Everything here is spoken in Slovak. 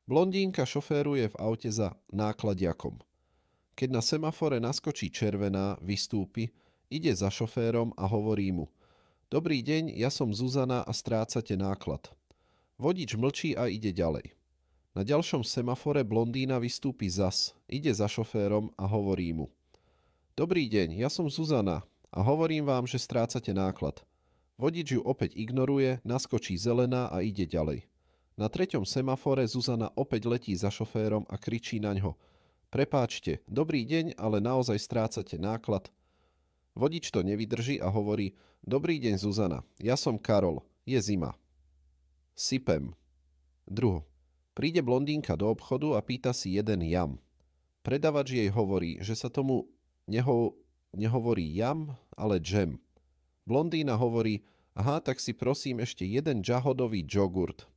Blondínka šoféruje v aute za nákladiakom. Keď na semafore naskočí červená, vystúpi, ide za šoférom a hovorí mu: Dobrý deň, ja som Zuzana a strácate náklad. Vodič mlčí a ide ďalej. Na ďalšom semafore blondína vystúpi zas, ide za šoférom a hovorí mu: Dobrý deň, ja som Zuzana a hovorím vám, že strácate náklad. Vodič ju opäť ignoruje, naskočí zelená a ide ďalej. Na treťom semafore Zuzana opäť letí za šoférom a kričí naňho: Prepáčte, dobrý deň, ale naozaj strácate náklad. Vodič to nevydrží a hovorí: Dobrý deň, Zuzana, ja som Karol, je zima. Sypem. Druho. Príde blondínka do obchodu a pýta si jeden jam. Predavač jej hovorí, že sa tomu nehovorí jam, ale džem. Blondína hovorí: Aha, tak si prosím ešte jeden džahodový džogurt.